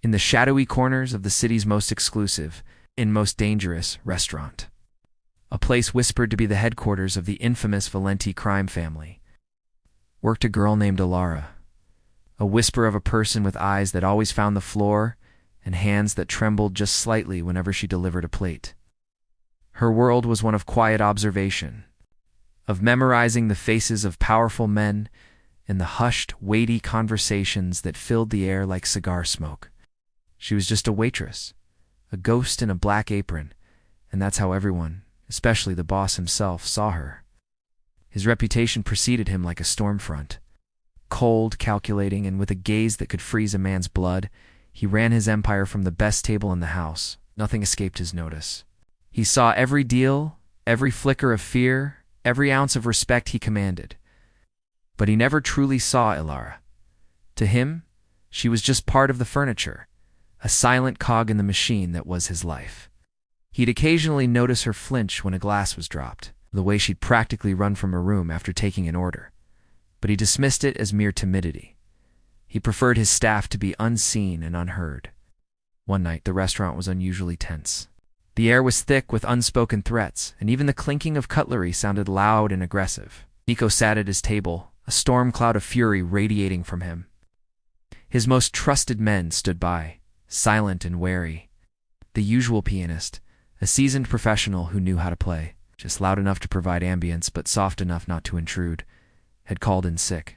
in the shadowy corners of the city's most exclusive and most dangerous restaurant. A place whispered to be the headquarters of the infamous Valenti crime family, worked a girl named Alara, a whisper of a person with eyes that always found the floor and hands that trembled just slightly whenever she delivered a plate. Her world was one of quiet observation, of memorizing the faces of powerful men and the hushed, weighty conversations that filled the air like cigar smoke. She was just a waitress, a ghost in a black apron, and that's how everyone, especially the boss himself, saw her. His reputation preceded him like a storm front. Cold, calculating, and with a gaze that could freeze a man's blood, he ran his empire from the best table in the house. Nothing escaped his notice. He saw every deal, every flicker of fear, every ounce of respect he commanded. But he never truly saw Alara. To him, she was just part of the furniture, a silent cog in the machine that was his life. He'd occasionally notice her flinch when a glass was dropped, the way she'd practically run from a room after taking an order. But he dismissed it as mere timidity. He preferred his staff to be unseen and unheard. One night, the restaurant was unusually tense. The air was thick with unspoken threats, and even the clinking of cutlery sounded loud and aggressive. Nico sat at his table, a storm cloud of fury radiating from him. His most trusted men stood by, silent and wary. The usual pianist, a seasoned professional who knew how to play, just loud enough to provide ambience but soft enough not to intrude, had called in sick.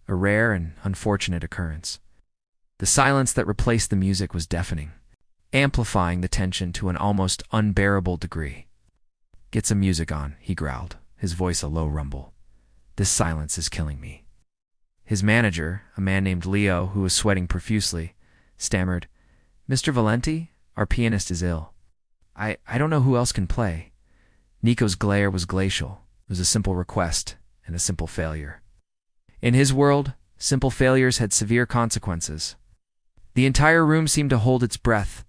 A rare and unfortunate occurrence. The silence that replaced the music was deafening, amplifying the tension to an almost unbearable degree. "Get some music on," he growled, his voice a low rumble. "This silence is killing me." His manager, a man named Leo who was sweating profusely, stammered, "Mr. Valenti, our pianist is ill. I don't know who else can play." Nico's glare was glacial. It was a simple request and a simple failure. In his world, simple failures had severe consequences. The entire room seemed to hold its breath,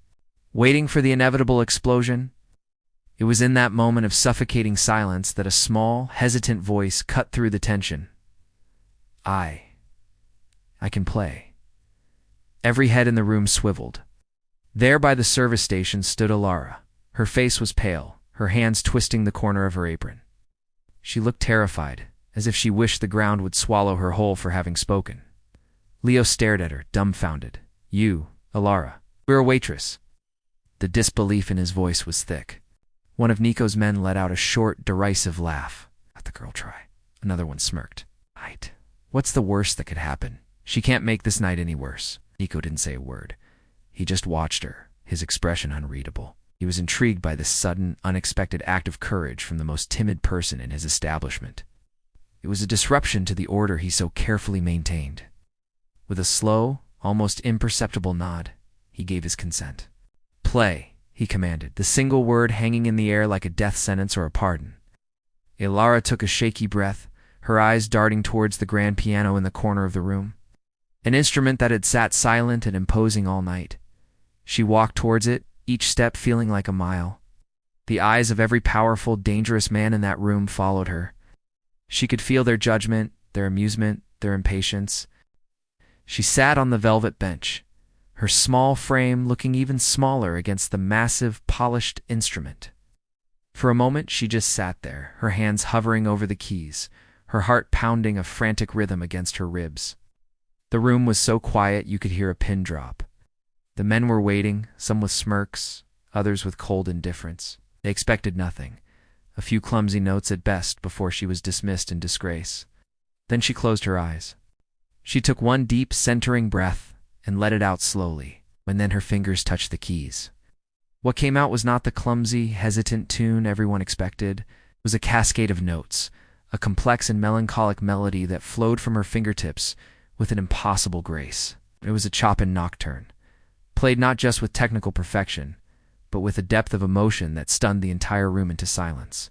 waiting for the inevitable explosion. It was in that moment of suffocating silence that a small, hesitant voice cut through the tension. I can play." Every head in the room swiveled. There by the service station stood Alara. Her face was pale, her hands twisting the corner of her apron. She looked terrified, as if she wished the ground would swallow her whole for having spoken. Leo stared at her, dumbfounded. "You, Alara, we're a waitress." The disbelief in his voice was thick. One of Nico's men let out a short, derisive laugh. "Let the girl try." Another one smirked. "Right. What's the worst that could happen? She can't make this night any worse." Nico didn't say a word. He just watched her, his expression unreadable. He was intrigued by this sudden, unexpected act of courage from the most timid person in his establishment. It was a disruption to the order he so carefully maintained. With a slow, almost imperceptible nod, he gave his consent. "Play," he commanded, the single word hanging in the air like a death sentence or a pardon. Alara took a shaky breath, her eyes darting towards the grand piano in the corner of the room. An instrument that had sat silent and imposing all night. She walked towards it, each step feeling like a mile. The eyes of every powerful, dangerous man in that room followed her. She could feel their judgment, their amusement, their impatience. She sat on the velvet bench, her small frame looking even smaller against the massive, polished instrument. For a moment, she just sat there, her hands hovering over the keys, her heart pounding a frantic rhythm against her ribs. The room was so quiet you could hear a pin drop. The men were waiting, some with smirks, others with cold indifference. They expected nothing, a few clumsy notes at best before she was dismissed in disgrace. Then she closed her eyes. She took one deep, centering breath and let it out slowly, and then her fingers touched the keys. What came out was not the clumsy, hesitant tune everyone expected. It was a cascade of notes, a complex and melancholic melody that flowed from her fingertips with an impossible grace. It was a Chopin nocturne, played not just with technical perfection, but with a depth of emotion that stunned the entire room into silence.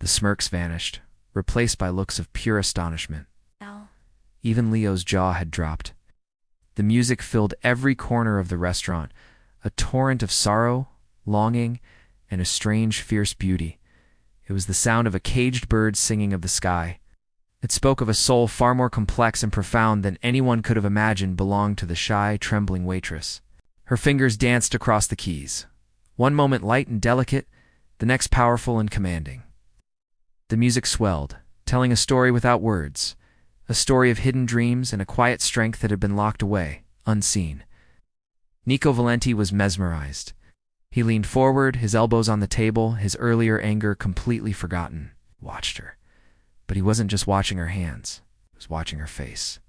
The smirks vanished, replaced by looks of pure astonishment. Even Leo's jaw had dropped. The music filled every corner of the restaurant, a torrent of sorrow, longing, and a strange, fierce beauty. It was the sound of a caged bird singing of the sky. It spoke of a soul far more complex and profound than anyone could have imagined belonged to the shy, trembling waitress. Her fingers danced across the keys, one moment light and delicate, the next powerful and commanding. The music swelled, telling a story without words, a story of hidden dreams and a quiet strength that had been locked away, unseen. Nico Valenti was mesmerized. He leaned forward, his elbows on the table, his earlier anger completely forgotten. Watched her. But he wasn't just watching her hands. He was watching her face.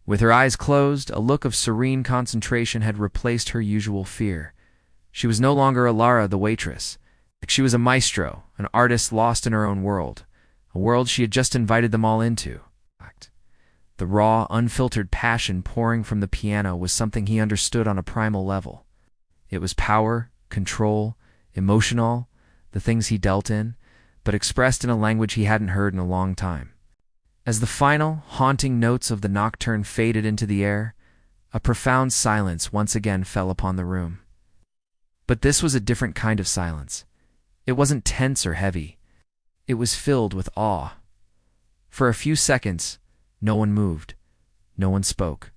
With her eyes closed, a look of serene concentration had replaced her usual fear. She was no longer Alara the waitress. She was a maestro, an artist lost in her own world, a world she had just invited them all into. The raw, unfiltered passion pouring from the piano was something he understood on a primal level. It was power, control, emotional, the things he dealt in, but expressed in a language he hadn't heard in a long time. As the final, haunting notes of the nocturne faded into the air, a profound silence once again fell upon the room. But this was a different kind of silence. It wasn't tense or heavy. It was filled with awe. For a few seconds, no one moved. No one spoke.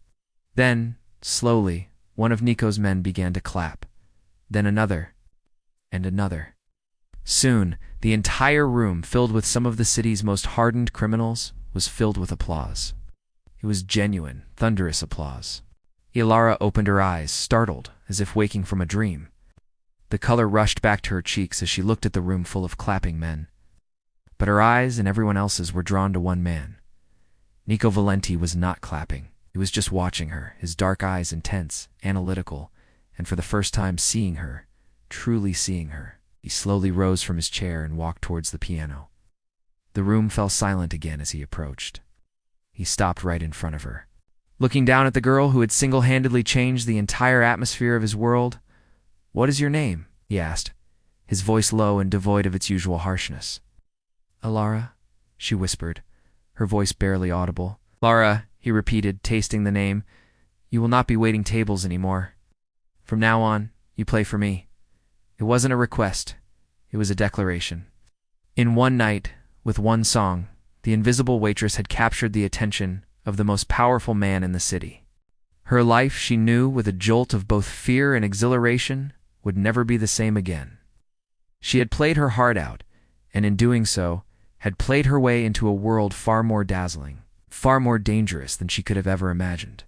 Then, slowly, one of Nico's men began to clap. Then another. And another. Soon, the entire room, filled with some of the city's most hardened criminals, was filled with applause. It was genuine, thunderous applause. Ilara opened her eyes, startled, as if waking from a dream. The color rushed back to her cheeks as she looked at the room full of clapping men. But her eyes and everyone else's were drawn to one man. Nico Valenti was not clapping. He was just watching her, his dark eyes intense, analytical, and for the first time seeing her, truly seeing her. He slowly rose from his chair and walked towards the piano. The room fell silent again as he approached. He stopped right in front of her. Looking down at the girl who had single-handedly changed the entire atmosphere of his world, "What is your name?" he asked, his voice low and devoid of its usual harshness. "Alara," she whispered, her voice barely audible. "Lara," he repeated, tasting the name, "you will not be waiting tables anymore. From now on, you play for me." It wasn't a request. It was a declaration. In one night, with one song, the invisible waitress had captured the attention of the most powerful man in the city. Her life, she knew, with a jolt of both fear and exhilaration, would never be the same again. She had played her heart out, and in doing so, had played her way into a world far more dazzling, far more dangerous than she could have ever imagined.